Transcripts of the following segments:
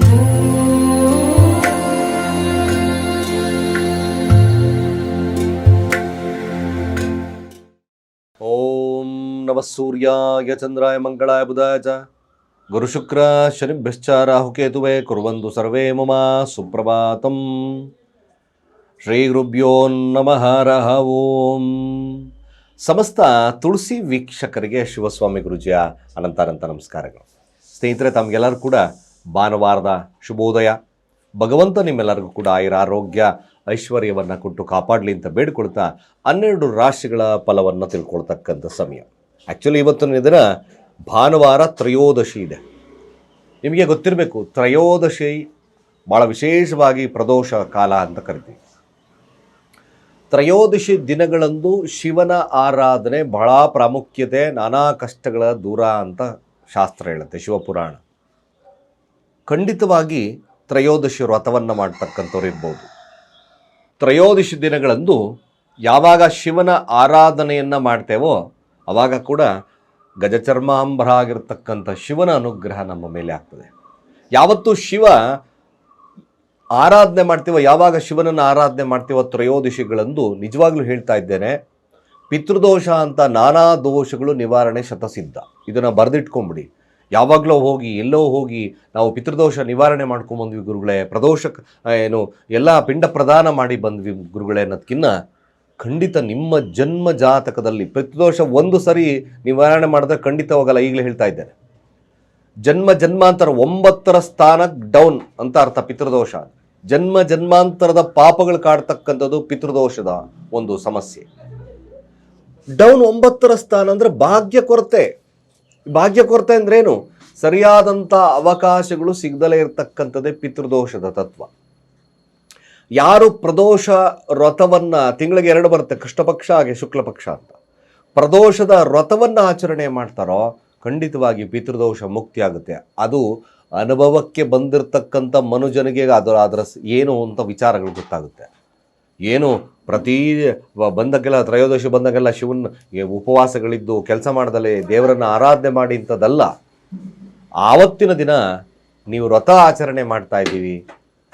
ಓಂ ನಮಃ ಸೂರ್ಯಾಯ ಚಂದ್ರಾಯ ಮಂಗಳಾಯ ಬುಧಾಯ ಚ ಗುರುಶುಕ್ರ ಶನಿಭ್ಯಶ್ಚ ರಾಹುಕೇತುವೇ ಕುರ್ವಂತು ಸರ್ವೇ ಮಮ ಸುಪ್ರಭಾತಂ. ಶ್ರೀ ಗುರುಭ್ಯೋ ನಮಃ ಹರಃ ಓಂ. ಸಮಸ್ತ ತುಳಸಿ ವೀಕ್ಷಕರಿಗೆ ಶಿವಸ್ವಾಮಿ ಗುರುಜಿಯ ಅನಂತಾನಂತ ನಮಸ್ಕಾರಗಳು. ಸ್ನೇಹಿತರೆ, ತಮಗೆಲ್ಲರೂ ಕೂಡ ಭಾನುವಾರದ ಶುಭೋದಯ. ಭಗವಂತ ನಿಮ್ಮೆಲ್ಲರಿಗೂ ಕೂಡ ಆರೋಗ್ಯ ಐಶ್ವರ್ಯವನ್ನು ಕೊಟ್ಟು ಕಾಪಾಡಲಿ ಅಂತ ಬೇಡ್ಕೊಳ್ತಾ 12 ರಾಶಿಗಳ ಫಲವನ್ನು ತಿಳ್ಕೊಳ್ತಕ್ಕಂಥ ಸಮಯ. ಆ್ಯಕ್ಚುಲಿ ಇವತ್ತಿನ ದಿನ ಭಾನುವಾರ ತ್ರಯೋದಶಿ ಇದೆ. ನಿಮಗೆ ಗೊತ್ತಿರಬೇಕು, ತ್ರಯೋದಶಿ ಭಾಳ ವಿಶೇಷವಾಗಿ ಪ್ರದೋಷ ಕಾಲ ಅಂತ ಕರಿತೀವಿ. ತ್ರಯೋದಶಿ ದಿನಗಳಂದು ಶಿವನ ಆರಾಧನೆ ಬಹಳ ಪ್ರಾಮುಖ್ಯತೆ, ನಾನಾ ಕಷ್ಟಗಳ ದೂರ ಅಂತ ಶಾಸ್ತ್ರ ಹೇಳುತ್ತೆ, ಶಿವಪುರಾಣ. ಖಂಡಿತವಾಗಿ ತ್ರಯೋದಶಿ ವ್ರತವನ್ನು ಮಾಡ್ತಕ್ಕಂಥವ್ರು ಇರ್ಬೋದು. ತ್ರಯೋದಶಿ ದಿನಗಳಂದು ಯಾವಾಗ ಶಿವನ ಆರಾಧನೆಯನ್ನು ಮಾಡ್ತೇವೋ ಆವಾಗ ಕೂಡ ಗಜಚರ್ಮಾಂಬರ ಆಗಿರ್ತಕ್ಕಂಥ ಶಿವನ ಅನುಗ್ರಹ ನಮ್ಮ ಮೇಲೆ ಆಗ್ತದೆ. ಯಾವತ್ತು ಶಿವ ಆರಾಧನೆ ಮಾಡ್ತೀವೋ, ಯಾವಾಗ ಶಿವನನ್ನು ಆರಾಧನೆ ಮಾಡ್ತೀವೋ ತ್ರಯೋದಶಿಗಳಂದು ನಿಜವಾಗ್ಲೂ ಹೇಳ್ತಾ ಇದ್ದೇನೆ, ಪಿತೃದೋಷ ಅಂತ ನಾನಾ ದೋಷಗಳು ನಿವಾರಣೆ ಶತಸಿದ್ಧ. ಇದನ್ನು ಬರೆದಿಟ್ಕೊಂಬಿಡಿ. ಯಾವಾಗಲೋ ಹೋಗಿ ಎಲ್ಲೋ ಹೋಗಿ ನಾವು ಪಿತೃದೋಷ ನಿವಾರಣೆ ಮಾಡ್ಕೊಂಬಂದ್ವಿ ಗುರುಗಳೇ, ಪ್ರದೋಷ ಎಲ್ಲ ಪಿಂಡ ಪ್ರದಾನ ಮಾಡಿ ಬಂದ್ವಿ ಗುರುಗಳೇ ಅನ್ನೋದಕ್ಕಿಂತ ಖಂಡಿತ ನಿಮ್ಮ ಜನ್ಮ ಜಾತಕದಲ್ಲಿ ಪಿತೃದೋಷ ಒಂದು ಸರಿ ನಿವಾರಣೆ ಮಾಡಿದ್ರೆ ಖಂಡಿತ ಹೋಗಲ್ಲ. ಈಗಲೇ ಹೇಳ್ತಾ ಇದ್ದೇನೆ, ಜನ್ಮಾಂತರ 9ರ ಸ್ಥಾನ ಡೌನ್ ಅಂತ ಅರ್ಥ ಪಿತೃದೋಷ. ಜನ್ಮಾಂತರದ ಪಾಪಗಳು ಕಾಡ್ತಕ್ಕಂಥದ್ದು ಪಿತೃದೋಷದ ಒಂದು ಸಮಸ್ಯೆ. ಡೌನ್ 9ರ ಸ್ಥಾನ ಅಂದರೆ ಭಾಗ್ಯ ಕೊರತೆ. ಭಾಗ್ಯ ಕೊರತೆ ಅಂದ್ರೇನು? ಸರಿಯಾದಂಥ ಅವಕಾಶಗಳು ಸಿಗದಲೇ ಇರತಕ್ಕಂಥದ್ದೇ ಪಿತೃದೋಷದ ತತ್ವ. ಯಾರು ಪ್ರದೋಷ ವ್ರತವನ್ನು, ತಿಂಗಳಿಗೆ 2 ಬರುತ್ತೆ, ಕೃಷ್ಣ ಪಕ್ಷ ಹಾಗೆ ಶುಕ್ಲ ಪಕ್ಷ ಅಂತ, ಪ್ರದೋಷದ ವ್ರತವನ್ನು ಆಚರಣೆ ಮಾಡ್ತಾರೋ ಖಂಡಿತವಾಗಿ ಪಿತೃದೋಷ ಮುಕ್ತಿ ಆಗುತ್ತೆ. ಅದು ಅನುಭವಕ್ಕೆ ಬಂದಿರತಕ್ಕಂಥ ಮನುಜನಿಗೆ ಅದರ ಏನು ಅಂತ ವಿಚಾರಗಳು ಗೊತ್ತಾಗುತ್ತೆ. ಏನು ಪ್ರತಿ ಬಂದಾಗೆಲ್ಲ, ತ್ರಯೋದಶಿ ಬಂದಾಗೆಲ್ಲ ಶಿವನ ಉಪವಾಸಗಳಿದ್ದು ಕೆಲಸ ಮಾಡ್ದಲೇ ದೇವರನ್ನು ಆರಾಧನೆ ಮಾಡಿ ಇಂಥದ್ದಲ್ಲ. ಆವತ್ತಿನ ದಿನ ನೀವು ವ್ರತ ಆಚರಣೆ ಮಾಡ್ತಾ ಇದ್ದೀವಿ.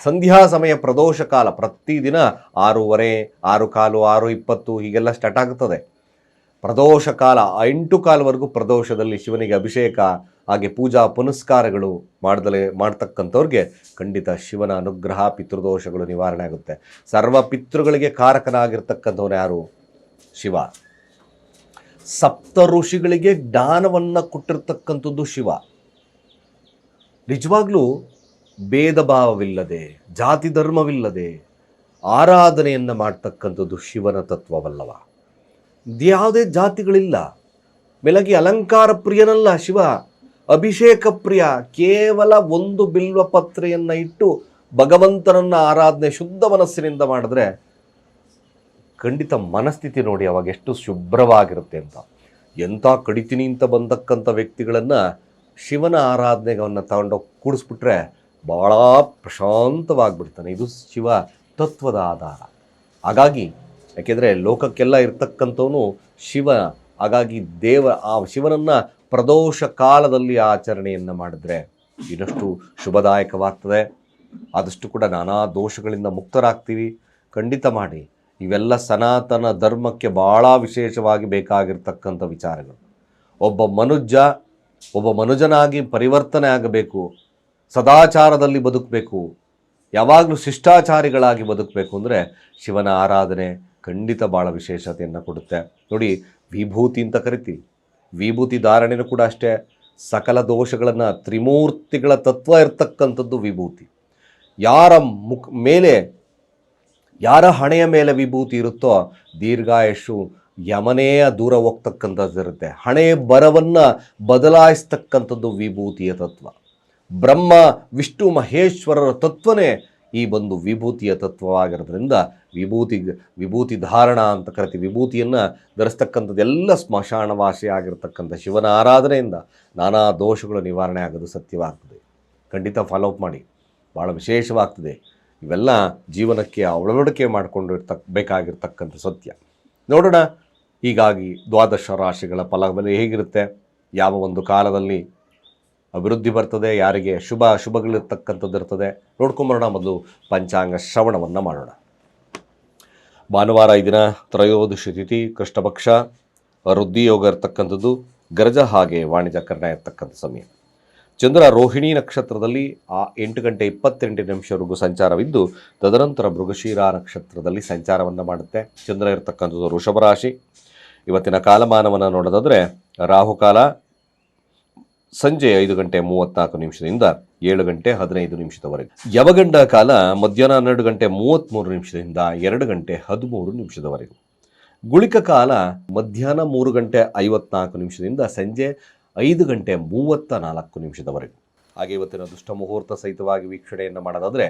ಸಂಧ್ಯಾ ಸಮಯ ಪ್ರದೋಷ ಕಾಲ, ಪ್ರತಿದಿನ 6:15, 6:15, 6:20 ಹೀಗೆಲ್ಲ ಸ್ಟಾರ್ಟ್ ಆಗುತ್ತದೆ ಪ್ರದೋಷ ಕಾಲ. 8:15ವರೆಗೂ ಪ್ರದೋಷದಲ್ಲಿ ಶಿವನಿಗೆ ಅಭಿಷೇಕ ಹಾಗೆ ಪೂಜಾ ಪುನಸ್ಕಾರಗಳು ಮಾಡ್ತಕ್ಕಂಥವ್ರಿಗೆ ಖಂಡಿತ ಶಿವನ ಅನುಗ್ರಹ, ಪಿತೃದೋಷಗಳು ನಿವಾರಣೆ ಆಗುತ್ತೆ. ಸರ್ವ ಪಿತೃಗಳಿಗೆ ಕಾರಕನಾಗಿರ್ತಕ್ಕಂಥವನು ಯಾರು? ಶಿವ. ಸಪ್ತ ಋಷಿಗಳಿಗೆ ಜ್ಞಾನವನ್ನು ಕೊಟ್ಟಿರ್ತಕ್ಕಂಥದ್ದು ಶಿವ. ನಿಜವಾಗ್ಲೂ ಭೇದ ಭಾವವಿಲ್ಲದೆ, ಜಾತಿ ಧರ್ಮವಿಲ್ಲದೆ ಆರಾಧನೆಯನ್ನು ಮಾಡ್ತಕ್ಕಂಥದ್ದು ಶಿವನ ತತ್ವವಲ್ಲವ. ಯಾವುದೇ ಜಾತಿಗಳಿಲ್ಲ. ಬೆಳಗ್ಗೆ ಅಲಂಕಾರ ಪ್ರಿಯನಲ್ಲ ಶಿವ, ಅಭಿಷೇಕ ಪ್ರಿಯ. ಕೇವಲ ಒಂದು ಬಿಲ್ವ ಪತ್ರೆಯನ್ನು ಇಟ್ಟು ಭಗವಂತನನ್ನು ಆರಾಧನೆ ಶುದ್ಧ ಮನಸ್ಸಿನಿಂದ ಮಾಡಿದ್ರೆ ಖಂಡಿತ ಮನಸ್ಥಿತಿ ನೋಡಿ ಅವಾಗ ಎಷ್ಟು ಶುಭ್ರವಾಗಿರುತ್ತೆ ಅಂತ. ಎಂಥ ಕಡಿತೀನಿ ಅಂತ ಬಂದಕ್ಕಂಥ ವ್ಯಕ್ತಿಗಳನ್ನು ಶಿವನ ಆರಾಧನೆಗವನ್ನು ತಗೊಂಡೋಗಿ ಕೂಡಿಸ್ಬಿಟ್ರೆ ಭಾಳ ಪ್ರಶಾಂತವಾಗಿಬಿಡ್ತಾನೆ. ಇದು ಶಿವ ತತ್ವದ ಆಧಾರ. ಹಾಗಾಗಿ ಯಾಕೆಂದರೆ ಲೋಕಕ್ಕೆಲ್ಲ ಇರ್ತಕ್ಕಂಥವನು ಶಿವ. ಹಾಗಾಗಿ ಆ ಶಿವನನ್ನು ಪ್ರದೋಷ ಕಾಲದಲ್ಲಿ ಆಚರಣೆಯನ್ನು ಮಾಡಿದ್ರೆ ಇನ್ನಷ್ಟು ಶುಭದಾಯಕವಾಗ್ತದೆ. ಆದಷ್ಟು ಕೂಡ ನಾನಾ ದೋಷಗಳಿಂದ ಮುಕ್ತರಾಗ್ತೀವಿ. ಖಂಡಿತ ಮಾಡಿ. ಇವೆಲ್ಲ ಸನಾತನ ಧರ್ಮಕ್ಕೆ ಭಾಳ ವಿಶೇಷವಾಗಿ ಬೇಕಾಗಿರ್ತಕ್ಕಂಥ ವಿಚಾರಗಳು. ಒಬ್ಬ ಮನುಜನಾಗಿ ಪರಿವರ್ತನೆ ಆಗಬೇಕು, ಸದಾಚಾರದಲ್ಲಿ ಬದುಕಬೇಕು, ಯಾವಾಗಲೂ ಶಿಷ್ಟಾಚಾರಿಗಳಾಗಿ ಬದುಕಬೇಕು ಅಂದರೆ ಶಿವನ ಆರಾಧನೆ ಖಂಡಿತ ಭಾಳ ವಿಶೇಷತೆಯನ್ನು ಕೊಡುತ್ತೆ. ನೋಡಿ, ವಿಭೂತಿ ಅಂತ ಕರಿತೀವಿ. ವಿಭೂತಿ ಧಾರಣೆನೂ ಕೂಡ ಅಷ್ಟೇ. ಸಕಲ ದೋಷಗಳನ್ನು, ತ್ರಿಮೂರ್ತಿಗಳ ತತ್ವ ಇರ್ತಕ್ಕಂಥದ್ದು ವಿಭೂತಿ. ಯಾರ ಹಣೆಯ ಮೇಲೆ ವಿಭೂತಿ ಇರುತ್ತೋ ದೀರ್ಘಾಯುಷು, ಯಮನೆಯ ದೂರ ಹೋಗ್ತಕ್ಕಂಥದ್ದು ಇರುತ್ತೆ. ಹಣೆ ಬರವನ್ನು ಬದಲಾಯಿಸ್ತಕ್ಕಂಥದ್ದು ವಿಭೂತಿಯ ತತ್ವ. ಬ್ರಹ್ಮ ವಿಷ್ಣು ಮಹೇಶ್ವರರ ತತ್ವನೇ ಈ ಒಂದು ವಿಭೂತಿಯ ತತ್ವವಾಗಿರೋದ್ರಿಂದ ವಿಭೂತಿ ಧಾರಣ ಅಂತ ಕರಿತೀವಿ. ವಿಭೂತಿಯನ್ನು ಧರಿಸ್ತಕ್ಕಂಥದ್ದೆಲ್ಲ ಸ್ಮಶಾನವಾಸಿ ಆಗಿರ್ತಕ್ಕಂಥ ಶಿವನ ಆರಾಧನೆಯಿಂದ ನಾನಾ ದೋಷಗಳು ನಿವಾರಣೆ ಆಗೋದು ಸತ್ಯವಾಗ್ತದೆ. ಖಂಡಿತ ಫಾಲೋಅಪ್ ಮಾಡಿ, ಭಾಳ ವಿಶೇಷವಾಗ್ತದೆ. ಇವೆಲ್ಲ ಜೀವನಕ್ಕೆ ಅಳವಡಿಕೆ ಮಾಡಿಕೊಂಡು ಬೇಕಾಗಿರ್ತಕ್ಕಂಥ ಸತ್ಯ. ನೋಡೋಣ ಹೀಗಾಗಿ ದ್ವಾದಶ ರಾಶಿಗಳ ಫಲಗಳು ಹೇಗಿರುತ್ತೆ, ಯಾವ ಒಂದು ಕಾಲದಲ್ಲಿ ಅಭಿವೃದ್ಧಿ ಬರ್ತದೆ, ಯಾರಿಗೆ ಶುಭಗಳಿರ್ತಕ್ಕಂಥದ್ದು ಇರ್ತದೆ. ನೋಡ್ಕೊಂಬರೋಣ. ಮೊದಲು ಪಂಚಾಂಗ ಶ್ರವಣವನ್ನು ಮಾಡೋಣ. ಭಾನುವಾರ ಈ ದಿನ ತ್ರಯೋದಶಿ ತಿಥಿ, ಕೃಷ್ಣಪಕ್ಷ, ವೃದ್ಧಿ ಯೋಗ ಇರ್ತಕ್ಕಂಥದ್ದು, ಗರಜ ಹಾಗೆ ವಾಣಿಜ್ಯಕರಣ ಇರ್ತಕ್ಕಂಥ ಸಮಯ. ಚಂದ್ರ ರೋಹಿಣಿ ನಕ್ಷತ್ರದಲ್ಲಿ 8 ಗಂಟೆ 28 ನಿಮಿಷವರೆಗೂ ಸಂಚಾರವಿದ್ದು, ತದನಂತರ ಮೃಗಶಿರ ನಕ್ಷತ್ರದಲ್ಲಿ ಸಂಚಾರವನ್ನು ಮಾಡುತ್ತೆ. ಚಂದ್ರ ಇರತಕ್ಕಂಥದ್ದು ವೃಷಭ ರಾಶಿ. ಇವತ್ತಿನ ಕಾಲಮಾನವನ್ನು ನೋಡೋದಾದರೆ ರಾಹುಕಾಲ ಸಂಜೆ 5 ಗಂಟೆ 34 ನಿಮಿಷದಿಂದ 7 ಗಂಟೆ 15 ನಿಮಿಷದವರೆಗೆ. ಯವಗಂಡ ಕಾಲ ಮಧ್ಯಾಹ್ನ 12 ಗಂಟೆ 33 ನಿಮಿಷದಿಂದ 2 ಗಂಟೆ 13 ನಿಮಿಷದವರೆಗೂ. ಗುಳಿಕ ಕಾಲ ಮಧ್ಯಾಹ್ನ 3 ಗಂಟೆ 54 ನಿಮಿಷದಿಂದ ಸಂಜೆ 5 ಗಂಟೆ 34 ನಿಮಿಷದವರೆಗೂ. ಹಾಗೆ ಇವತ್ತಿನ ದುಷ್ಟ ಮುಹೂರ್ತ ಸಹಿತವಾಗಿ ವೀಕ್ಷಣೆಯನ್ನು ಮಾಡೋದಾದರೆ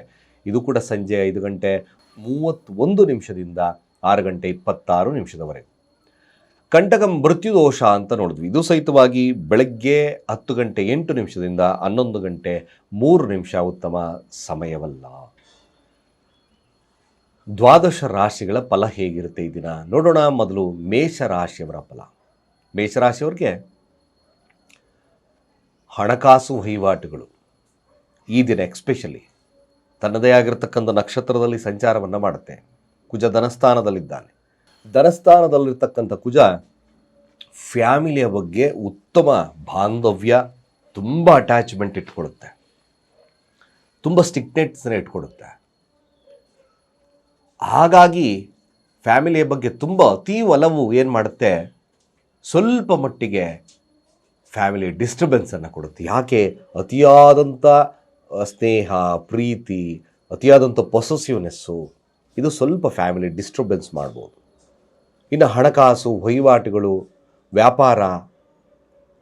ಇದು ಕೂಡ ಸಂಜೆ 5 ಗಂಟೆ 31 ನಿಮಿಷದಿಂದ 6 ಗಂಟೆ 26 ನಿಮಿಷದವರೆಗೂ. ಕಂಟಕ ಮೃತ್ಯುದೋಷ ಅಂತ ನೋಡಿದ್ವಿ. ಇದು ಸಹಿತವಾಗಿ ಬೆಳಗ್ಗೆ 10 ಗಂಟೆ 8 ನಿಮಿಷದಿಂದ 11 ಗಂಟೆ 3 ನಿಮಿಷ ಉತ್ತಮ ಸಮಯವಲ್ಲ. ದ್ವಾದಶ ರಾಶಿಗಳ ಫಲ ಹೇಗಿರುತ್ತೆ ಈ ದಿನ ನೋಡೋಣ. ಮೊದಲು ಮೇಷರಾಶಿಯವರ ಫಲ. ಮೇಷರಾಶಿಯವರಿಗೆ ಹಣಕಾಸು ವಹಿವಾಟುಗಳು ಈ ದಿನ ಎಕ್ಸ್ಪೆಷಲಿ ತನ್ನದೇ ಆಗಿರತಕ್ಕಂಥ ನಕ್ಷತ್ರದಲ್ಲಿ ಸಂಚಾರವನ್ನು ಮಾಡುತ್ತೆ. ಕುಜ ಧನಸ್ಥಾನದಲ್ಲಿದ್ದಾನೆ. ಧನಸ್ಥಾನದಲ್ಲಿರ್ತಕ್ಕಂಥ ಕುಜ ಫ್ಯಾಮಿಲಿಯ ಬಗ್ಗೆ ಉತ್ತಮ ಬಾಂಧವ್ಯ, ತುಂಬ ಅಟ್ಯಾಚ್ಮೆಂಟ್ ಇಟ್ಕೊಡುತ್ತೆ, ತುಂಬ ಸ್ಟಿಕ್ನೆಟ್ಸ್ನ ಇಟ್ಕೊಡುತ್ತೆ. ಹಾಗಾಗಿ ಫ್ಯಾಮಿಲಿಯ ಬಗ್ಗೆ ತುಂಬ ಅತಿ ಒಲವು ಏನು ಮಾಡುತ್ತೆ, ಸ್ವಲ್ಪ ಮಟ್ಟಿಗೆ ಫ್ಯಾಮಿಲಿ ಡಿಸ್ಟರ್ಬೆನ್ಸನ್ನು ಕೊಡುತ್ತೆ. ಯಾಕೆ? ಅತಿಯಾದಂಥ ಸ್ನೇಹ, ಪ್ರೀತಿ, ಅತಿಯಾದಂಥ ಪೊಸೆಸಿವ್ನೆಸ್ಸು ಇದು ಸ್ವಲ್ಪ ಫ್ಯಾಮಿಲಿ ಡಿಸ್ಟರ್ಬೆನ್ಸ್ ಮಾಡ್ಬೋದು. ಇನ್ನು ಹಣಕಾಸು ವಹಿವಾಟುಗಳು, ವ್ಯಾಪಾರ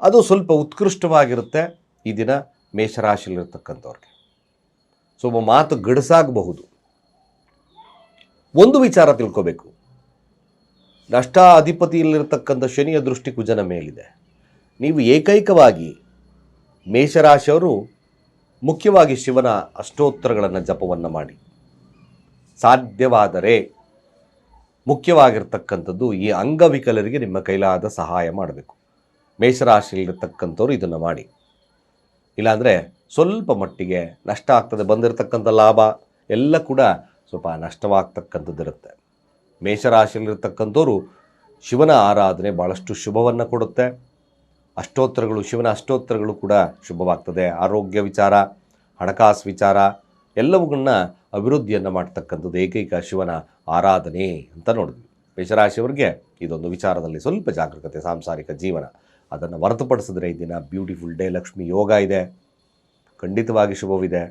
ಅದು ಸ್ವಲ್ಪ ಉತ್ಕೃಷ್ಟವಾಗಿರುತ್ತೆ ಈ ದಿನ ಮೇಷರಾಶಿಯಲ್ಲಿರ್ತಕ್ಕಂಥವ್ರಿಗೆ. ಸ್ವಲ್ಪ ಮಾತು ಗಡಸಾಗಬಹುದು. ಒಂದು ವಿಚಾರ ತಿಳ್ಕೋಬೇಕು, ನಷ್ಟಾಧಿಪತಿಯಲ್ಲಿರ್ತಕ್ಕಂಥ ಶನಿಯ ದೃಷ್ಟಿ ಕುಜನ ಮೇಲಿದೆ. ನೀವು ಏಕೈಕವಾಗಿ ಮೇಷರಾಶಿಯವರು ಮುಖ್ಯವಾಗಿ ಶಿವನ ಅಷ್ಟೋತ್ತರಗಳನ್ನು ಜಪವನ್ನು ಮಾಡಿ. ಸಾಧ್ಯವಾದರೆ ಮುಖ್ಯವಾಗಿರ್ತಕ್ಕಂಥದ್ದು ಈ ಅಂಗವಿಕಲರಿಗೆ ನಿಮ್ಮ ಕೈಲಾದ ಸಹಾಯ ಮಾಡಬೇಕು. ಮೇಷರಾಶಿಯಲ್ಲಿರ್ತಕ್ಕಂಥವ್ರು ಇದನ್ನು ಮಾಡಿ. ಇಲ್ಲಾಂದರೆ ಸ್ವಲ್ಪ ಮಟ್ಟಿಗೆ ನಷ್ಟ ಆಗ್ತದೆ. ಬಂದಿರತಕ್ಕಂಥ ಲಾಭ ಎಲ್ಲ ಕೂಡ ಸ್ವಲ್ಪ ನಷ್ಟವಾಗ್ತಕ್ಕಂಥದ್ದಿರುತ್ತೆ. ಮೇಷರಾಶಿಯಲ್ಲಿರ್ತಕ್ಕಂಥವ್ರು ಶಿವನ ಆರಾಧನೆ ಭಾಳಷ್ಟು ಶುಭವನ್ನು ಕೊಡುತ್ತೆ. ಅಷ್ಟೋತ್ತರಗಳು, ಶಿವನ ಅಷ್ಟೋತ್ತರಗಳು ಕೂಡ ಶುಭವಾಗ್ತದೆ. ಆರೋಗ್ಯ ವಿಚಾರ, ಹಣಕಾಸು ವಿಚಾರ ಎಲ್ಲವುಗಳನ್ನ ಅಭಿವೃದ್ಧಿಯನ್ನು ಮಾಡ್ತಕ್ಕಂಥದ್ದು ಏಕೈಕ ಶಿವನ ಆರಾಧನೆ ಅಂತ ನೋಡಿದ್ವಿ. ಮೇಷರಾಶಿಯವರಿಗೆ ಇದೊಂದು ವಿಚಾರದಲ್ಲಿ ಸ್ವಲ್ಪ ಜಾಗರೂಕತೆ. ಸಾಂಸಾರಿಕ ಜೀವನ ಅದನ್ನು ಹೊರತುಪಡಿಸಿದ್ರೆ ಈ ದಿನ ಬ್ಯೂಟಿಫುಲ್ ಡೇ. ಲಕ್ಷ್ಮಿ ಯೋಗ ಇದೆ, ಖಂಡಿತವಾಗಿ ಶುಭವಿದೆ.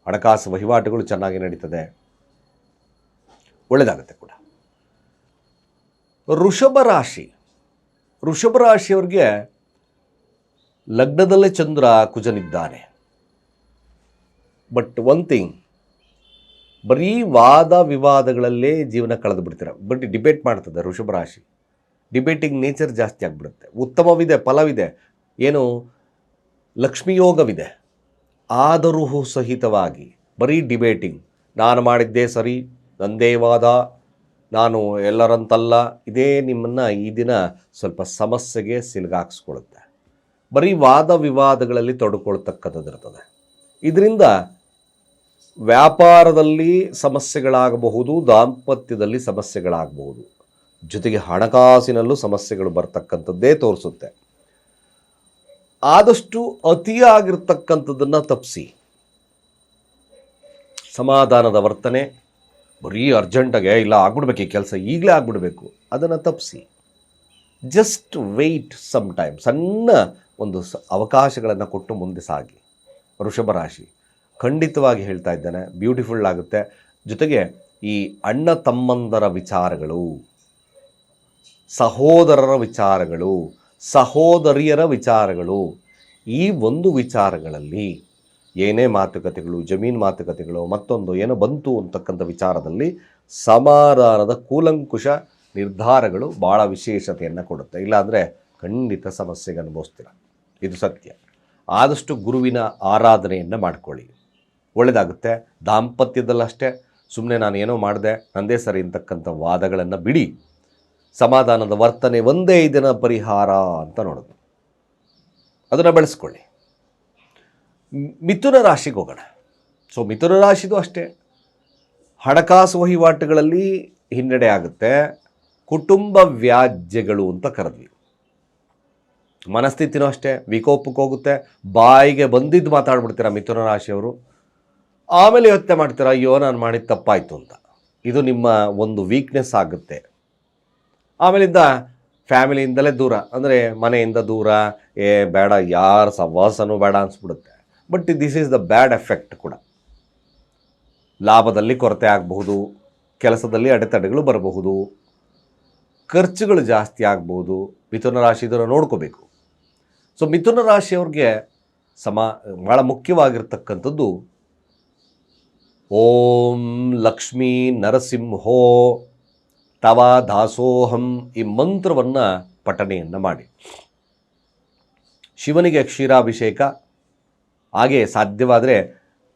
ಹಣಕಾಸು ವಹಿವಾಟುಗಳು ಚೆನ್ನಾಗಿ ನಡೀತದೆ, ಒಳ್ಳೆಯದಾಗುತ್ತೆ ಕೂಡ. ವೃಷಭ ರಾಶಿ. ವೃಷಭ ರಾಶಿಯವ್ರಿಗೆ ಲಗ್ನದಲ್ಲೇ ಚಂದ್ರ ಕುಜನಿದ್ದಾನೆ. ಬಟ್ ಒನ್ ಥಿಂಗ್, ಬರೀ ವಾದ ವಿವಾದಗಳಲ್ಲೇ ಜೀವನ ಕಳೆದು ಬಿಡ್ತೀರ. ಬಟ್ ಡಿಬೇಟ್ ಮಾಡ್ತದೆ ವೃಷಭ ರಾಶಿ. ಡಿಬೇಟಿಂಗ್ ನೇಚರ್ ಜಾಸ್ತಿ ಆಗಿಬಿಡುತ್ತೆ. ಉತ್ತಮವಿದೆ, ಫಲವಿದೆ, ಏನು ಲಕ್ಷ್ಮೀ ಯೋಗವಿದೆ. ಆದರೂ ಸಹಿತವಾಗಿ ಬರೀ ಡಿಬೇಟಿಂಗ್, ನಾನು ಮಾಡಿದ್ದೇ ಸರಿ, ನಂದೇ ವಾದ, ನಾನು ಎಲ್ಲರಂತಲ್ಲ, ಇದೇ ನಿಮ್ಮನ್ನು ಈ ದಿನ ಸ್ವಲ್ಪ ಸಮಸ್ಯೆಗೆ ಸಿಲುಗಾಕಿಸ್ಕೊಳ್ಳುತ್ತೆ. ಬರೀ ವಾದ ವಿವಾದಗಳಲ್ಲಿ ತೊಡ್ಕೊಳ್ತಕ್ಕಂಥದ್ದಿರ್ತದೆ. ಇದರಿಂದ ವ್ಯಾಪಾರದಲ್ಲಿ ಸಮಸ್ಯೆಗಳಾಗಬಹುದು, ದಾಂಪತ್ಯದಲ್ಲಿ ಸಮಸ್ಯೆಗಳಾಗಬಹುದು, ಜೊತೆಗೆ ಹಣಕಾಸಿನಲ್ಲೂ ಸಮಸ್ಯೆಗಳು ಬರ್ತಕ್ಕಂಥದ್ದೇ ತೋರಿಸುತ್ತೆ. ಆದಷ್ಟು ಅತಿಯಾಗಿರ್ತಕ್ಕಂಥದ್ದನ್ನು ತಪ್ಪಿಸಿ. ಸಮಾಧಾನದ ವರ್ತನೆ, ಬರೀ ಅರ್ಜೆಂಟಾಗೆ ಇಲ್ಲ ಆಗ್ಬಿಡ್ಬೇಕು, ಈ ಕೆಲಸ ಈಗಲೇ ಆಗ್ಬಿಡಬೇಕು, ಅದನ್ನು ತಪ್ಪಿಸಿ. Just wait some time. ಸಣ್ಣ ಒಂದು ಅವಕಾಶಗಳನ್ನು ಕೊಟ್ಟು ಮುಂದೆ ಸಾಗಿ. ವೃಷಭ ರಾಶಿ ಖಂಡಿತವಾಗಿ ಹೇಳ್ತಾ ಇದ್ದೇನೆ, ಬ್ಯೂಟಿಫುಲ್ ಆಗುತ್ತೆ. ಜೊತೆಗೆ ಈ ಅಣ್ಣ ತಮ್ಮಂದರ ವಿಚಾರಗಳು, ಸಹೋದರರ ವಿಚಾರಗಳು, ಸಹೋದರಿಯರ ವಿಚಾರಗಳು, ಈ ಒಂದು ವಿಚಾರಗಳಲ್ಲಿ ಏನೇ ಮಾತುಕತೆಗಳು, ಜಮೀನು ಮಾತುಕತೆಗಳು, ಮತ್ತೊಂದು ಏನೋ ಬಂತು ಅಂತಕ್ಕಂಥ ವಿಚಾರದಲ್ಲಿ ಸಮಾಧಾನದ ಕೂಲಂಕುಷ ನಿರ್ಧಾರಗಳು ಭಾಳ ವಿಶೇಷತೆಯನ್ನು ಕೊಡುತ್ತೆ. ಇಲ್ಲಾಂದರೆ ಖಂಡಿತ ಸಮಸ್ಯೆಗೆ ಅನುಭವಿಸ್ತೀರ, ಇದು ಸತ್ಯ. ಆದಷ್ಟು ಗುರುವಿನ ಆರಾಧನೆಯನ್ನು ಮಾಡ್ಕೊಳ್ಳಿ, ಒಳ್ಳೆಯದಾಗುತ್ತೆ. ದಾಂಪತ್ಯದಲ್ಲಷ್ಟೇ ಸುಮ್ಮನೆ ನಾನು ಏನೋ ಮಾಡಿದೆ, ನಂದೇ ಸರಿ ಅಂತಕ್ಕಂಥ ವಾದಗಳನ್ನು ಬಿಡಿ. ಸಮಾಧಾನದ ವರ್ತನೆ ಒಂದೇ ಇದನ್ನ ಪರಿಹಾರ ಅಂತ ನೋಡೋದು, ಅದನ್ನು ಬೆಳೆಸ್ಕೊಳ್ಳಿ. ಮಿಥುನ ರಾಶಿಗೆ ಹೋಗೋಣ. ಸೊ ಮಿಥುನ ರಾಶಿದು ಅಷ್ಟೇ, ಹಣಕಾಸು ವಹಿವಾಟುಗಳಲ್ಲಿ ಹಿನ್ನಡೆ ಆಗುತ್ತೆ. ಕುಟುಂಬ ವ್ಯಾಜ್ಯಗಳು ಅಂತ ಕರೆದ್ವಿ. ಮನಸ್ಥಿತಿನೂ ಅಷ್ಟೇ, ವಿಕೋಪಕ್ಕೆ ಹೋಗುತ್ತೆ. ಬಾಯಿಗೆ ಬಂದಿದ್ದು ಮಾತಾಡ್ಬಿಡ್ತೀರಾ ಮಿಥುನ ರಾಶಿಯವರು. ಆಮೇಲೆ ಯೋಚನೆ ಮಾಡ್ತೀರಾ, ಅಯ್ಯೋ ನಾನು ಮಾಡಿದ ತಪ್ಪಾಯಿತು ಅಂತ. ಇದು ನಿಮ್ಮ ಒಂದು ವೀಕ್ನೆಸ್ ಆಗುತ್ತೆ. ಆಮೇಲಿಂದ ಫ್ಯಾಮಿಲಿಯಿಂದಲೇ ದೂರ, ಅಂದರೆ ಮನೆಯಿಂದ ದೂರ, ಬೇಡ, ಯಾರ ಸಹವಾಸನೂ ಬೇಡ ಅನಿಸ್ಬಿಡುತ್ತೆ. But this is the bad effect ಕೂಡ. ಲಾಭದಲ್ಲಿ ಕೊರತೆ ಆಗಬಹುದು, ಕೆಲಸದಲ್ಲಿ ಅಡೆತಡೆಗಳು ಬರಬಹುದು, ಖರ್ಚುಗಳು ಜಾಸ್ತಿ ಆಗ್ಬೋದು. ಮಿಥುನ ರಾಶಿ ಇದನ್ನು ನೋಡ್ಕೋಬೇಕು. ಸೊ ಮಿಥುನ ರಾಶಿಯವ್ರಿಗೆ ಭಾಳ ಮುಖ್ಯವಾಗಿರ್ತಕ್ಕಂಥದ್ದು ಓಂ ಲಕ್ಷ್ಮೀ ನರಸಿಂಹೋ ತವ ದಾಸೋಹಂ ಈ ಮಂತ್ರವನ್ನು ಪಠಣೆಯನ್ನು ಮಾಡಿ. ಶಿವನಿಗೆ ಕ್ಷೀರಾಭಿಷೇಕ, ಹಾಗೆ ಸಾಧ್ಯವಾದರೆ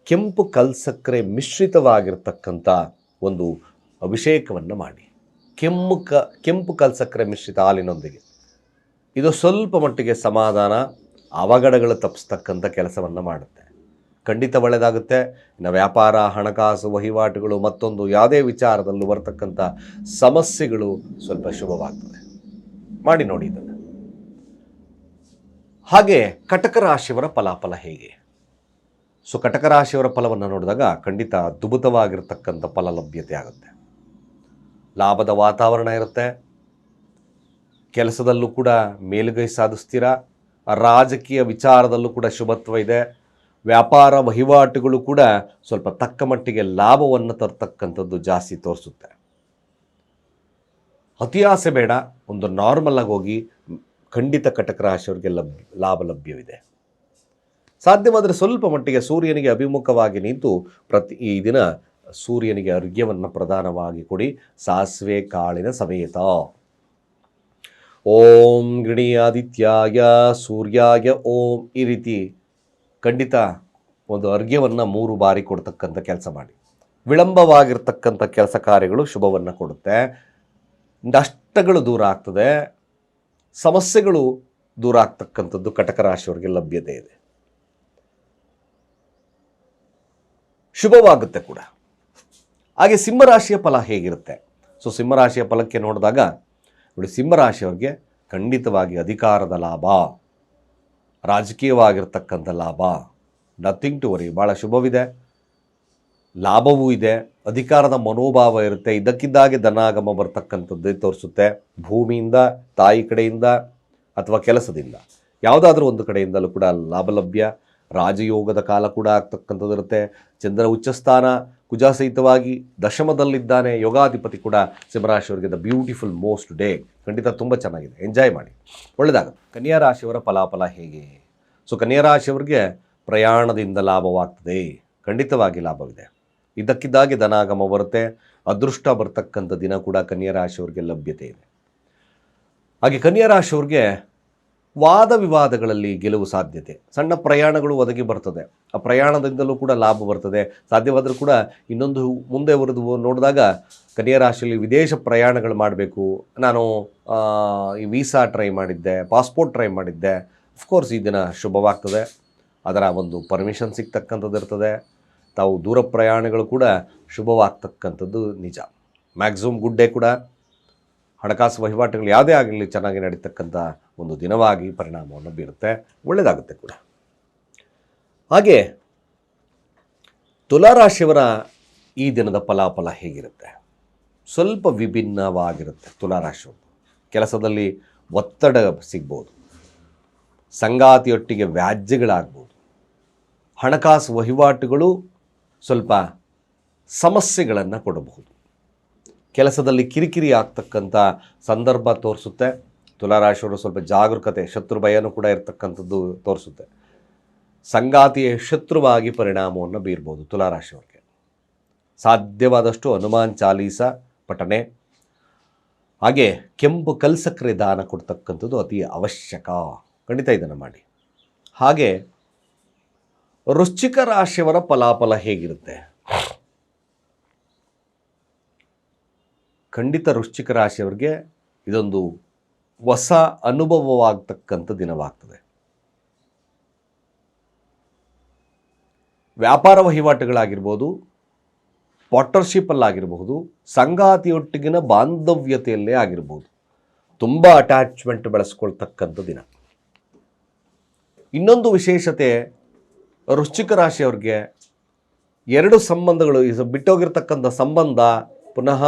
ಕೆಂಪು ಕಲ್ಸಕ್ಕರೆ ಮಿಶ್ರಿತವಾಗಿರ್ತಕ್ಕಂಥ ಒಂದು ಅಭಿಷೇಕವನ್ನು ಮಾಡಿ. ಕೆಂಪು ಕಲ್ಸಕ್ಕರೆ ಮಿಶ್ರಿತ ಹಾಲಿನೊಂದಿಗೆ. ಇದು ಸ್ವಲ್ಪ ಮಟ್ಟಿಗೆ ಸಮಾಧಾನ, ಅವಘಡಗಳು ತಪ್ಪಿಸ್ತಕ್ಕಂಥ ಕೆಲಸವನ್ನು ಮಾಡುತ್ತೆ. ಖಂಡಿತ ಒಳ್ಳೆಯದಾಗುತ್ತೆ. ಇನ್ನು ವ್ಯಾಪಾರ, ಹಣಕಾಸು ವಹಿವಾಟುಗಳು, ಮತ್ತೊಂದು ಯಾವುದೇ ವಿಚಾರದಲ್ಲೂ ಬರ್ತಕ್ಕಂಥ ಸಮಸ್ಯೆಗಳು ಸ್ವಲ್ಪ ಶುಭವಾಗ್ತದೆ. ಮಾಡಿ ನೋಡಿ ಇದನ್ನು. ಹಾಗೆ ಕಟಕ ರಾಶಿಯವರ ಫಲಾಫಲ ಹೇಗೆ? ಸೊ ಕಟಕ ರಾಶಿಯವರ ಫಲವನ್ನು ನೋಡಿದಾಗ ಖಂಡಿತ ಅದ್ಭುತವಾಗಿರ್ತಕ್ಕಂಥ ಫಲ ಲಭ್ಯತೆ ಆಗುತ್ತೆ. ಲಾಭದ ವಾತಾವರಣ ಇರುತ್ತೆ. ಕೆಲಸದಲ್ಲೂ ಕೂಡ ಮೇಲುಗೈ ಸಾಧಿಸ್ತೀರಾ. ರಾಜಕೀಯ ವಿಚಾರದಲ್ಲೂ ಕೂಡ ಶುಭತ್ವ ಇದೆ. ವ್ಯಾಪಾರ ವಹಿವಾಟುಗಳು ಕೂಡ ಸ್ವಲ್ಪ ತಕ್ಕ ಮಟ್ಟಿಗೆ ಲಾಭವನ್ನು ತರ್ತಕ್ಕಂಥದ್ದು ಜಾಸ್ತಿ ತೋರಿಸುತ್ತೆ. ಅತಿ ಆಸೆ ಬೇಡ, ಒಂದು ನಾರ್ಮಲ್ ಆಗಿ ಹೋಗಿ. ಖಂಡಿತ ಕಟಕ ರಾಶಿಯವರಿಗೆ ಲಾಭ ಲಭ್ಯವಿದೆ. ಸಾಧ್ಯವಾದರೆ ಸ್ವಲ್ಪ ಮಟ್ಟಿಗೆ ಸೂರ್ಯನಿಗೆ ಅಭಿಮುಖವಾಗಿ ನಿಂತು ಈ ದಿನ ಸೂರ್ಯನಿಗೆ ಅರ್ಘ್ಯವನ್ನು ಪ್ರದಾನವಾಗಿ ಕೊಡಿ. ಸಾಸಿವೆ ಕಾಳಿನ ಸಮೇತ. ಓಂ ಗೃಣೀಯಾದಿತ್ಯಾಯ ಸೂರ್ಯಾಯ ಓಂ, ಈ ರೀತಿ ಖಂಡಿತ ಒಂದು ಅರ್ಘ್ಯವನ್ನು 3 ಬಾರಿ ಕೊಡ್ತಕ್ಕಂಥ ಕೆಲಸ ಮಾಡಿ. ವಿಳಂಬವಾಗಿರ್ತಕ್ಕಂಥ ಕೆಲಸ ಕಾರ್ಯಗಳು ಶುಭವನ್ನು ಕೊಡುತ್ತೆ. ನಷ್ಟಗಳು ದೂರ ಆಗ್ತದೆ, ಸಮಸ್ಯೆಗಳು ದೂರ ಆಗ್ತಕ್ಕಂಥದ್ದು ಕಟಕ ರಾಶಿಯವರಿಗೆ ಲಭ್ಯತೆ ಇದೆ. ಶುಭವಾಗುತ್ತೆ ಕೂಡ. ಹಾಗೆ ಸಿಂಹರಾಶಿಯ ಫಲ ಹೇಗಿರುತ್ತೆ? ಸೊ ಸಿಂಹರಾಶಿಯ ಫಲಕ್ಕೆ ನೋಡಿದಾಗ ನೋಡಿ, ಸಿಂಹರಾಶಿಯವರಿಗೆ ಖಂಡಿತವಾಗಿ ಅಧಿಕಾರದ ಲಾಭ, ರಾಜಕೀಯವಾಗಿರ್ತಕ್ಕಂಥ ಲಾಭ, ನಥಿಂಗ್ ಟು ವರಿ, ಭಾಳ ಶುಭವಿದೆ. ಲಾಭವೂ ಇದೆ, ಅಧಿಕಾರದ ಮನೋಭಾವ ಇರುತ್ತೆ. ಇದ್ದಕ್ಕಿದ್ದಾಗೆ ಧನಾಗಮ ಬರ್ತಕ್ಕಂಥದ್ದೇ ತೋರಿಸುತ್ತೆ. ಭೂಮಿಯಿಂದ, ತಾಯಿ ಕಡೆಯಿಂದ ಅಥವಾ ಕೆಲಸದಿಂದ, ಯಾವುದಾದ್ರೂ ಒಂದು ಕಡೆಯಿಂದಲೂ ಕೂಡ ಲಾಭ ಲಭ್ಯ. ರಾಜಯೋಗದ ಕಾಲ ಕೂಡ ಆಗ್ತಕ್ಕಂಥದ್ದು ಇರುತ್ತೆ. ಚಂದ್ರ ಉಚ್ಚಸ್ಥಾನ, ಕುಜ ಸಹಿತವಾಗಿ ದಶಮದಲ್ಲಿದ್ದಾನೆ. ಯೋಗಾಧಿಪತಿ ಕೂಡ ಸಿಂಹರಾಶಿಯವರಿಗೆ ದ ಬ್ಯೂಟಿಫುಲ್ ಮೋಸ್ಟ್ ಡೇ. ಖಂಡಿತ ತುಂಬ ಚೆನ್ನಾಗಿದೆ, ಎಂಜಾಯ್ ಮಾಡಿ, ಒಳ್ಳೆಯದಾಗುತ್ತೆ. ಕನ್ಯಾ ರಾಶಿಯವರ ಫಲಾಫಲ ಹೇಗೆ? ಸೊ ಕನ್ಯಾ ರಾಶಿಯವರಿಗೆ ಪ್ರಯಾಣದಿಂದ ಲಾಭವಾಗ್ತದೆ. ಖಂಡಿತವಾಗಿ ಲಾಭವಿದೆ. ಇದ್ದಕ್ಕಿದ್ದಾಗೆ ಧನಾಗಮ ಬರುತ್ತೆ. ಅದೃಷ್ಟ ಬರ್ತಕ್ಕಂಥ ದಿನ ಕೂಡ ಕನ್ಯಾ ರಾಶಿಯವರಿಗೆ ಲಭ್ಯತೆ ಇದೆ. ಹಾಗೆ ಕನ್ಯಾ ರಾಶಿಯವರಿಗೆ ವಾದ ವಿವಾದಗಳಲ್ಲಿ ಗೆಲುವು ಸಾಧ್ಯತೆ. ಸಣ್ಣ ಪ್ರಯಾಣಗಳು ಒದಗಿ ಬರ್ತದೆ. ಆ ಪ್ರಯಾಣದಿಂದಲೂ ಕೂಡ ಲಾಭ ಬರ್ತದೆ. ಸಾಧ್ಯವಾದರೂ ಕೂಡ ಇನ್ನೊಂದು ಮುಂದೆ ಬರೆದು ನೋಡಿದಾಗ ಕನ್ಯಾ ರಾಶಿಯಲ್ಲಿ ವಿದೇಶ ಪ್ರಯಾಣಗಳು ಮಾಡಬೇಕು, ನಾನು ಈ ವೀಸಾ ಟ್ರೈ ಮಾಡಿದ್ದೆ, ಪಾಸ್ಪೋರ್ಟ್ ಟ್ರೈ ಮಾಡಿದ್ದೆ, ಅಫ್ಕೋರ್ಸ್ ಈ ದಿನ ಶುಭವಾಗ್ತದೆ. ಅದರ ಒಂದು ಪರ್ಮಿಷನ್ ಸಿಗ್ತಕ್ಕಂಥದ್ದು ಇರ್ತದೆ. ತಾವು ದೂರ ಪ್ರಯಾಣಗಳು ಕೂಡ ಶುಭವಾಗ್ತಕ್ಕಂಥದ್ದು ನಿಜ. ಮ್ಯಾಕ್ಸಿಮಮ್ ಗುಡ್ ಡೇ ಕೂಡ. ಹಣಕಾಸು ವಹಿವಾಟುಗಳು ಯಾವುದೇ ಆಗಲಿ ಚೆನ್ನಾಗಿ ನಡೀತಕ್ಕಂಥ ಒಂದು ದಿನವಾಗಿ ಪರಿಣಾಮವನ್ನು ಬೀರುತ್ತೆ. ಒಳ್ಳೆಯದಾಗುತ್ತೆ ಕೂಡ. ಹಾಗೆ ತುಲಾರಾಶಿಯವರ ಈ ದಿನದ ಫಲಾಫಲ ಹೇಗಿರುತ್ತೆ? ಸ್ವಲ್ಪ ವಿಭಿನ್ನವಾಗಿರುತ್ತೆ. ತುಲಾರಾಶಿಯವರು ಕೆಲಸದಲ್ಲಿ ಒತ್ತಡ ಸಿಗ್ಬೋದು, ಸಂಗಾತಿಯೊಟ್ಟಿಗೆ ವ್ಯಾಜ್ಯಗಳಾಗ್ಬೋದು, ಹಣಕಾಸು ವಹಿವಾಟುಗಳು ಸ್ವಲ್ಪ ಸಮಸ್ಯೆಗಳನ್ನು ಕೊಡಬಹುದು, ಕೆಲಸದಲ್ಲಿ ಕಿರಿಕಿರಿ ಆಗ್ತಕ್ಕಂಥ ಸಂದರ್ಭ ತೋರಿಸುತ್ತೆ. ತುಲಾರಾಶಿಯವರು ಸ್ವಲ್ಪ ಜಾಗರೂಕತೆ, ಶತ್ರು ಭಯನೂ ಕೂಡ ಇರತಕ್ಕಂಥದ್ದು ತೋರಿಸುತ್ತೆ. ಸಂಗಾತಿಯ ಶತ್ರುವಾಗಿ ಪರಿಣಾಮವನ್ನು ಬೀರ್ಬೋದು ತುಲಾರಾಶಿಯವರಿಗೆ. ಸಾಧ್ಯವಾದಷ್ಟು ಹನುಮಾನ್ ಚಾಲೀಸ ಪಠನೆ, ಹಾಗೆ ಕೆಂಪು ಕಲ್ಸಕ್ಕರೆ ದಾನ ಕೊಡ್ತಕ್ಕಂಥದ್ದು ಅತಿ ಅವಶ್ಯಕ. ಖಂಡಿತ ಇದನ್ನು ಮಾಡಿ. ಹಾಗೆ ವೃಶ್ಚಿಕ ರಾಶಿಯವರ ಫಲಾಫಲ ಹೇಗಿರುತ್ತೆ? ಖಂಡಿತ ವೃಶ್ಚಿಕ ರಾಶಿಯವರಿಗೆ ಇದೊಂದು ಹೊಸ ಅನುಭವವಾಗ್ತಕ್ಕಂಥ ದಿನವಾಗ್ತದೆ. ವ್ಯಾಪಾರ ವಹಿವಾಟುಗಳಾಗಿರ್ಬೋದು, ಪಾರ್ಟ್ನರ್ಶಿಪ್ಪಲ್ಲಾಗಿರಬಹುದು, ಸಂಗಾತಿಯೊಟ್ಟಿಗಿನ ಬಾಂಧವ್ಯತೆಯಲ್ಲೇ ಆಗಿರ್ಬೋದು, ತುಂಬ ಅಟ್ಯಾಚ್ಮೆಂಟ್ ಬೆಳೆಸ್ಕೊಳ್ತಕ್ಕಂಥ ದಿನ. ಇನ್ನೊಂದು ವಿಶೇಷತೆ ವೃಶ್ಚಿಕ ರಾಶಿಯವ್ರಿಗೆ, ಎರಡು ಸಂಬಂಧಗಳು ಬಿಟ್ಟೋಗಿರ್ತಕ್ಕಂಥ ಸಂಬಂಧ ಪುನಃ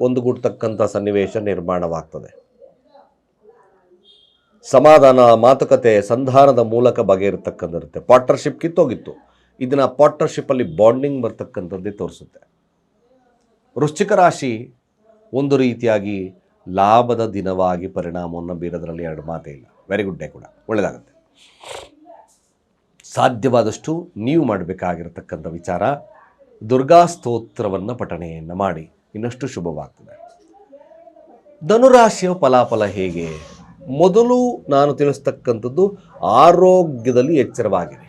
ಒಂದುಗೂಡ್ತಕ್ಕಂಥ ಸನ್ನಿವೇಶ ನಿರ್ಮಾಣವಾಗ್ತದೆ. ಸಮಾಧಾನ, ಮಾತುಕತೆ, ಸಂಧಾನದ ಮೂಲಕ ಬಗೆಯಿರತಕ್ಕಂಥಿರುತ್ತೆ. ಪಾರ್ಟ್ನರ್ಶಿಪ್ ಕಿತ್ತೋಗಿತ್ತು, ಇದನ್ನು ಪಾರ್ಟ್ನರ್ಶಿಪ್ಪಲ್ಲಿ ಬಾಂಡಿಂಗ್ ಬರ್ತಕ್ಕಂಥದ್ದೇ ತೋರಿಸುತ್ತೆ. ವೃಶ್ಚಿಕ ರಾಶಿ ಒಂದು ರೀತಿಯಾಗಿ ಲಾಭದ ದಿನವಾಗಿ ಪರಿಣಾಮವನ್ನು ಬೀರೋದ್ರಲ್ಲಿ ಎರಡು ಮಾತೇ ಇಲ್ಲ. ವೆರಿ ಗುಡ್ ಡೇ ಕೂಡ ಒಳ್ಳೆಯದಾಗುತ್ತೆ. ಸಾಧ್ಯವಾದಷ್ಟು ನೀವು ಮಾಡಬೇಕಾಗಿರತಕ್ಕಂಥ ವಿಚಾರ, ದುರ್ಗಾ ಸ್ತೋತ್ರವನ್ನು ಪಠಣೆಯನ್ನು ಮಾಡಿ, ಇನ್ನಷ್ಟು ಶುಭವಾಗ್ತದೆ. ಧನುರಾಶಿಯ ಫಲಾಫಲ ಹೇಗೆ? ಮೊದಲು ನಾನು ತಿಳಿಸ್ತಕ್ಕಂಥದ್ದು ಆರೋಗ್ಯದಲ್ಲಿ ಎಚ್ಚರವಾಗಿದೆ.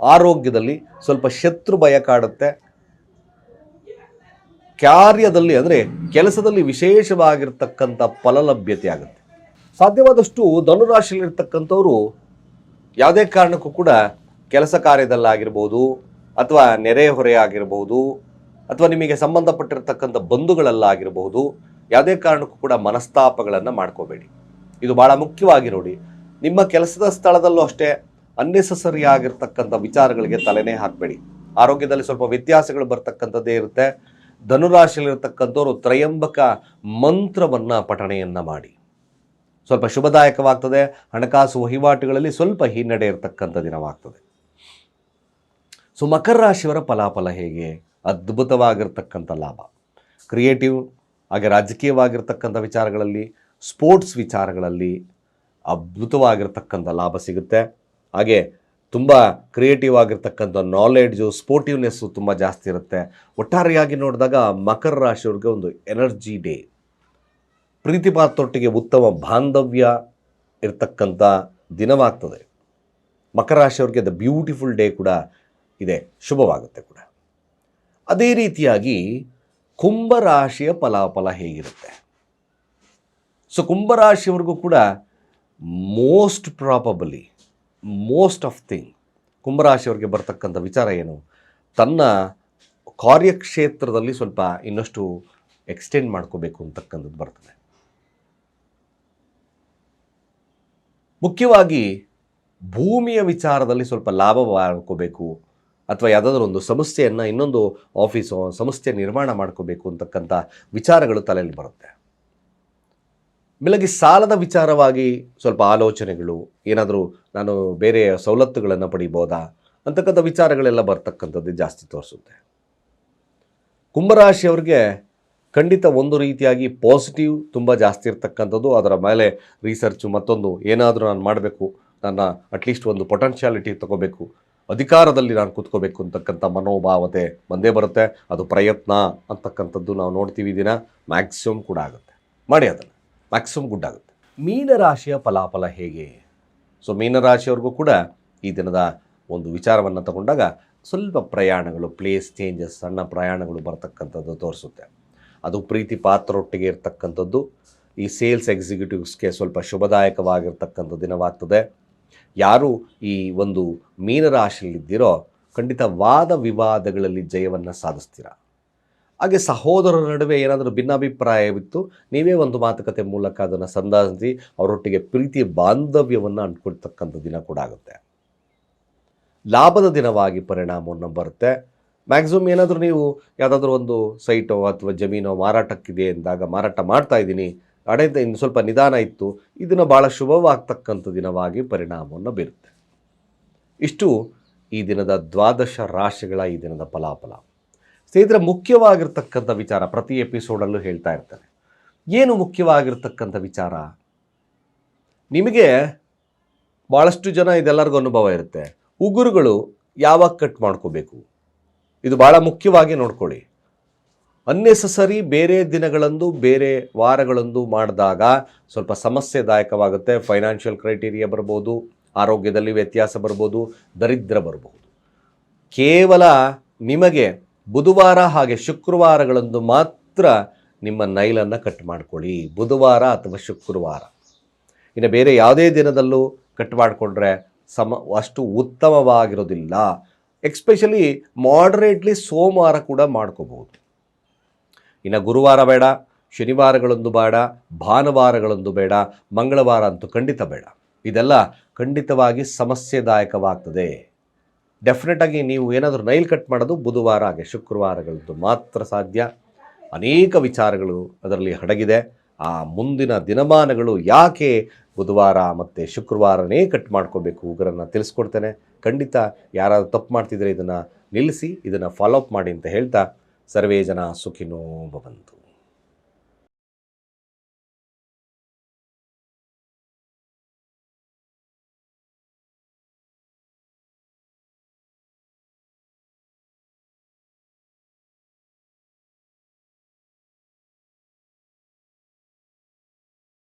ಆರೋಗ್ಯದಲ್ಲಿ ಸ್ವಲ್ಪ ಶತ್ರು ಭಯ ಕಾಡುತ್ತೆ. ಕಾರ್ಯದಲ್ಲಿ ಅಂದರೆ ಕೆಲಸದಲ್ಲಿ ವಿಶೇಷವಾಗಿರ್ತಕ್ಕಂಥ ಫಲಲಭ್ಯತೆ ಆಗುತ್ತೆ. ಸಾಧ್ಯವಾದಷ್ಟು ಧನುರಾಶಿಯಲ್ಲಿರ್ತಕ್ಕಂಥವರು ಯಾವುದೇ ಕಾರಣಕ್ಕೂ ಕೂಡ ಕೆಲಸ ಕಾರ್ಯದಲ್ಲಾಗಿರ್ಬೋದು, ಅಥವಾ ನೆರೆಹೊರೆ ಆಗಿರ್ಬೋದು, ಅಥವಾ ನಿಮಗೆ ಸಂಬಂಧಪಟ್ಟಿರ್ತಕ್ಕಂಥ ಬಂಧುಗಳಲ್ಲಾಗಿರ್ಬೋದು, ಯಾವುದೇ ಕಾರಣಕ್ಕೂ ಕೂಡ ಮನಸ್ತಾಪಗಳನ್ನು ಮಾಡ್ಕೋಬೇಡಿ. ಇದು ಭಾಳ ಮುಖ್ಯವಾಗಿ ನೋಡಿ. ನಿಮ್ಮ ಕೆಲಸದ ಸ್ಥಳದಲ್ಲೂ ಅಷ್ಟೇ ಅನ್ನೆಸಸರಿ ಆಗಿರ್ತಕ್ಕಂಥ ವಿಚಾರಗಳಿಗೆ ತಲೆನೇ ಹಾಕಬೇಡಿ. ಆರೋಗ್ಯದಲ್ಲಿ ಸ್ವಲ್ಪ ವ್ಯತ್ಯಾಸಗಳು ಬರ್ತಕ್ಕಂಥದ್ದೇ ಇರುತ್ತೆ. ಧನುರಾಶಿಯಲ್ಲಿರ್ತಕ್ಕಂಥವ್ರು ತ್ರಯಂಬಕ ಮಂತ್ರವನ್ನು ಪಠಣೆಯನ್ನು ಮಾಡಿ, ಸ್ವಲ್ಪ ಶುಭದಾಯಕವಾಗ್ತದೆ. ಹಣಕಾಸು ವಹಿವಾಟುಗಳಲ್ಲಿ ಸ್ವಲ್ಪ ಹಿನ್ನಡೆ ಇರತಕ್ಕಂಥ ದಿನವಾಗ್ತದೆ. ಸೊ ಮಕರ ರಾಶಿಯವರ ಫಲಾಫಲ ಹೇಗೆ? ಅದ್ಭುತವಾಗಿರ್ತಕ್ಕಂಥ ಲಾಭ. ಕ್ರಿಯೇಟಿವ್ ಹಾಗೆ ರಾಜಕೀಯವಾಗಿರ್ತಕ್ಕಂಥ ವಿಚಾರಗಳಲ್ಲಿ, ಸ್ಪೋರ್ಟ್ಸ್ ವಿಚಾರಗಳಲ್ಲಿ ಅದ್ಭುತವಾಗಿರ್ತಕ್ಕಂಥ ಲಾಭ ಸಿಗುತ್ತೆ. ಹಾಗೆ ತುಂಬ ಕ್ರಿಯೇಟಿವ್ ಆಗಿರ್ತಕ್ಕಂಥ ನಾಲೆಡ್ಜು, ಸ್ಪೋರ್ಟಿವ್ನೆಸ್ಸು ತುಂಬ ಜಾಸ್ತಿ ಇರುತ್ತೆ. ಒಟ್ಟಾರೆಯಾಗಿ ನೋಡಿದಾಗ ಮಕರ ರಾಶಿಯವ್ರಿಗೆ ಒಂದು ಎನರ್ಜಿ ಡೇ. ಪ್ರೀತಿ ಪಾತ್ರೊಟ್ಟಿಗೆ ಉತ್ತಮ ಬಾಂಧವ್ಯ ಇರ್ತಕ್ಕಂಥ ದಿನವಾಗ್ತದೆ. ಮಕರ ರಾಶಿಯವ್ರಿಗೆ ದ ಬ್ಯೂಟಿಫುಲ್ ಡೇ ಕೂಡ ಇದೆ, ಶುಭವಾಗುತ್ತೆ ಕೂಡ. ಅದೇ ರೀತಿಯಾಗಿ ಕುಂಭರಾಶಿಯ ಫಲಾಫಲ ಹೇಗಿರುತ್ತೆ? ಸೊ ಕುಂಭರಾಶಿಯವ್ರಿಗೂ ಕೂಡ most probably most of thing ಕುಂಭರಾಶಿಯವ್ರಿಗೆ ಬರ್ತಕ್ಕಂಥ ವಿಚಾರ ಏನು? ತನ್ನ ಕಾರ್ಯಕ್ಷೇತ್ರದಲ್ಲಿ ಸ್ವಲ್ಪ ಇನ್ನಷ್ಟು ಎಕ್ಸ್ಟೆಂಡ್ ಮಾಡ್ಕೋಬೇಕು ಅಂತಕ್ಕಂಥದ್ದು ಬರ್ತದೆ. ಮುಖ್ಯವಾಗಿ ಭೂಮಿಯ ವಿಚಾರದಲ್ಲಿ ಸ್ವಲ್ಪ ಲಾಭ ಮಾಡ್ಕೋಬೇಕು, ಅಥವಾ ಯಾವುದಾದ್ರೂ ಒಂದು ಸಮಸ್ಯೆಯನ್ನು, ಇನ್ನೊಂದು ಆಫೀಸು ಸಂಸ್ಥೆ ನಿರ್ಮಾಣ ಮಾಡ್ಕೋಬೇಕು ಅಂತಕ್ಕಂಥ ವಿಚಾರಗಳು ತಲೆಯಲ್ಲಿ ಬರುತ್ತೆ. ಬೆಳಗ್ಗೆ ಸಾಲದ ವಿಚಾರವಾಗಿ ಸ್ವಲ್ಪ ಆಲೋಚನೆಗಳು, ಏನಾದರೂ ನಾನು ಬೇರೆ ಸವಲತ್ತುಗಳನ್ನು ಪಡಿಬೋದಾ ಅಂತಕ್ಕಂಥ ವಿಚಾರಗಳೆಲ್ಲ ಬರ್ತಕ್ಕಂಥದ್ದು ಜಾಸ್ತಿ ತೋರಿಸುತ್ತೆ. ಕುಂಭರಾಶಿಯವ್ರಿಗೆ ಖಂಡಿತ ಒಂದು ರೀತಿಯಾಗಿ ಪಾಸಿಟಿವ್ ತುಂಬ ಜಾಸ್ತಿ ಇರ್ತಕ್ಕಂಥದ್ದು. ಅದರ ಮೇಲೆ ರಿಸರ್ಚು, ಮತ್ತೊಂದು ಏನಾದರೂ ನಾನು ಮಾಡಬೇಕು, ನನ್ನ ಅಟ್ಲೀಸ್ಟ್ ಒಂದು ಪೊಟೆನ್ಷಿಯಾಲಿಟಿ ತಗೋಬೇಕು, ಅಧಿಕಾರದಲ್ಲಿ ನಾನು ಕೂತ್ಕೋಬೇಕು ಅಂತಕ್ಕಂಥ ಮನೋಭಾವತೆ ಬಂದೇ ಬರುತ್ತೆ. ಅದು ಪ್ರಯತ್ನ ಅಂತಕ್ಕಂಥದ್ದು ನಾವು ನೋಡ್ತೀವಿ. ದಿನ ಮ್ಯಾಕ್ಸಿಮಮ್ ಕೂಡ ಆಗುತ್ತೆ, ಮಾಡಿ ಅದನ್ನು ಮ್ಯಾಕ್ಸಿಮಮ್ ಗುಡ್ ಆಗುತ್ತೆ. ಮೀನರಾಶಿಯ ಫಲಾಫಲ ಹೇಗೆ? ಸೊ ಮೀನರಾಶಿಯವ್ರಿಗೂ ಕೂಡ ಈ ದಿನದ ಒಂದು ವಿಚಾರವನ್ನು ತಗೊಂಡಾಗ ಸ್ವಲ್ಪ ಪ್ರಯಾಣಗಳು, ಪ್ಲೇಸ್ ಚೇಂಜಸ್, ಸಣ್ಣ ಪ್ರಯಾಣಗಳು ಬರ್ತಕ್ಕಂಥದ್ದು ತೋರಿಸುತ್ತೆ. ಅದು ಪ್ರೀತಿ ಪಾತ್ರರೊಟ್ಟಿಗೆ ಇರ್ತಕ್ಕಂಥದ್ದು. ಈ ಸೇಲ್ಸ್ ಎಕ್ಸಿಕ್ಯೂಟಿವ್ಸ್ಗೆ ಸ್ವಲ್ಪ ಶುಭದಾಯಕವಾಗಿರ್ತಕ್ಕಂಥ ದಿನವಾಗ್ತದೆ. ಯಾರು ಈ ಒಂದು ಮೀನರಾಶಿಯಲ್ಲಿದ್ದೀರೋ ಖಂಡಿತ ವಾದ ವಿವಾದಗಳಲ್ಲಿ ಜಯವನ್ನು ಸಾಧಿಸ್ತೀರ. ಹಾಗೆ ಸಹೋದರರ ನಡುವೆ ಏನಾದರೂ ಭಿನ್ನಾಭಿಪ್ರಾಯವಿತ್ತು, ನೀವೇ ಒಂದು ಮಾತುಕತೆ ಮೂಲಕ ಅದನ್ನು ಸಂಧಾನಿಸಿ ಅವರೊಟ್ಟಿಗೆ ಪ್ರೀತಿ ಬಾಂಧವ್ಯವನ್ನು ಅಂಟ್ಕೊಳ್ತಕ್ಕಂಥ ದಿನ ಕೂಡ ಆಗುತ್ತೆ. ಲಾಭದ ದಿನವಾಗಿ ಪರಿಣಾಮವನ್ನು ಬರುತ್ತೆ. ಮ್ಯಾಕ್ಸಿಮಮ್ ಏನಾದರೂ ನೀವು ಯಾವುದಾದ್ರೂ ಒಂದು ಸೈಟೋ ಅಥವಾ ಜಮೀನೋ ಮಾರಾಟಕ್ಕಿದೆ ಎಂದಾಗ, ಮಾರಾಟ ಮಾಡ್ತಾ ಇದ್ದೀನಿ, ಹಣದ ಇನ್ನು ಸ್ವಲ್ಪ ನಿಧಾನ ಇತ್ತು, ಇದನ್ನು ಭಾಳ ಶುಭವಾಗ್ತಕ್ಕಂಥ ದಿನವಾಗಿ ಪರಿಣಾಮವನ್ನು ಬೀರುತ್ತೆ. ಇಷ್ಟು ಈ ದಿನದ 12 ರಾಶಿಗಳ ಈ ದಿನದ ಫಲಾಫಲ. ಸ್ನೇಹಿತರೆ, ಮುಖ್ಯವಾಗಿರ್ತಕ್ಕಂಥ ವಿಚಾರ ಪ್ರತಿ ಎಪಿಸೋಡಲ್ಲೂ ಹೇಳ್ತಾ ಇರ್ತಾರೆ. ಏನು ಮುಖ್ಯವಾಗಿರ್ತಕ್ಕಂಥ ವಿಚಾರ? ನಿಮಗೆ ಭಾಳಷ್ಟು ಜನ ಇದೆಲ್ಲರಿಗೂ ಅನುಭವ ಇರುತ್ತೆ. ಉಗುರುಗಳು ಯಾವಾಗ ಕಟ್ ಮಾಡ್ಕೋಬೇಕು, ಇದು ಭಾಳ ಮುಖ್ಯವಾಗಿ ನೋಡ್ಕೊಳ್ಳಿ. ಅನ್ನೆಸಸರಿ ಬೇರೆ ದಿನಗಳಂದು, ಬೇರೆ ವಾರಗಳಂದು ಮಾಡಿದಾಗ ಸ್ವಲ್ಪ ಸಮಸ್ಯೆದಾಯಕವಾಗುತ್ತೆ. ಫೈನಾನ್ಷಿಯಲ್ ಕ್ರೈಟೀರಿಯಾ ಬರ್ಬೋದು, ಆರೋಗ್ಯದಲ್ಲಿ ವ್ಯತ್ಯಾಸ ಬರ್ಬೋದು, ದರಿದ್ರ ಬರ್ಬೋದು. ಕೇವಲ ನಿಮಗೆ ಬುಧವಾರ ಹಾಗೆ ಶುಕ್ರವಾರಗಳಂದು ಮಾತ್ರ ನಿಮ್ಮ ನೈಲನ್ನು ಕಟ್ ಮಾಡ್ಕೊಳ್ಳಿ, ಬುಧವಾರ ಅಥವಾ ಶುಕ್ರವಾರ. ಇನ್ನು ಬೇರೆ ಯಾವುದೇ ದಿನದಲ್ಲೂ ಕಟ್ ಮಾಡಿಕೊಂಡ್ರೆ ಅಷ್ಟು ಉತ್ತಮವಾಗಿರೋದಿಲ್ಲ. ಎಕ್ಸ್ಪೆಷಲಿ ಮಾಡರೇಟ್ಲಿ ಸೋಮವಾರ ಕೂಡ ಮಾಡ್ಕೋಬಹುದು. ಇನ್ನು ಗುರುವಾರ ಬೇಡ, ಶನಿವಾರಗಳೊಂದು ಬೇಡ, ಭಾನುವಾರಗಳೊಂದು ಬೇಡ, ಮಂಗಳವಾರ ಅಂತೂ ಖಂಡಿತ ಬೇಡ. ಇದೆಲ್ಲ ಖಂಡಿತವಾಗಿ ಸಮಸ್ಯೆದಾಯಕವಾಗ್ತದೆ. ಡೆಫಿನೆಟಾಗಿ ನೀವು ಏನಾದರೂ ನೈಲ್ ಕಟ್ ಮಾಡೋದು ಬುಧವಾರ ಹಾಗೆ ಶುಕ್ರವಾರಗಳದ್ದು ಮಾತ್ರ ಸಾಧ್ಯ. ಅನೇಕ ವಿಚಾರಗಳು ಅದರಲ್ಲಿ ಅಡಗಿದೆ. ಆ ಮುಂದಿನ ದಿನಮಾನಗಳು ಯಾಕೆ ಬುಧವಾರ ಮತ್ತು ಶುಕ್ರವಾರನೇ ಕಟ್ ಮಾಡ್ಕೋಬೇಕು ಉಗುರನ್ನು ತಿಳಿಸ್ಕೊಡ್ತೇನೆ. ಖಂಡಿತ ಯಾರಾದರೂ ತಪ್ಪು ಮಾಡ್ತಿದ್ರೆ ಇದನ್ನು ನಿಲ್ಲಿಸಿ, ಇದನ್ನು ಫಾಲೋ ಅಪ್ ಮಾಡಿ ಅಂತ ಹೇಳ್ತಾ, ಸರ್ವೇ ಜನ ಸುಖಿನೋ ಭವಂತು.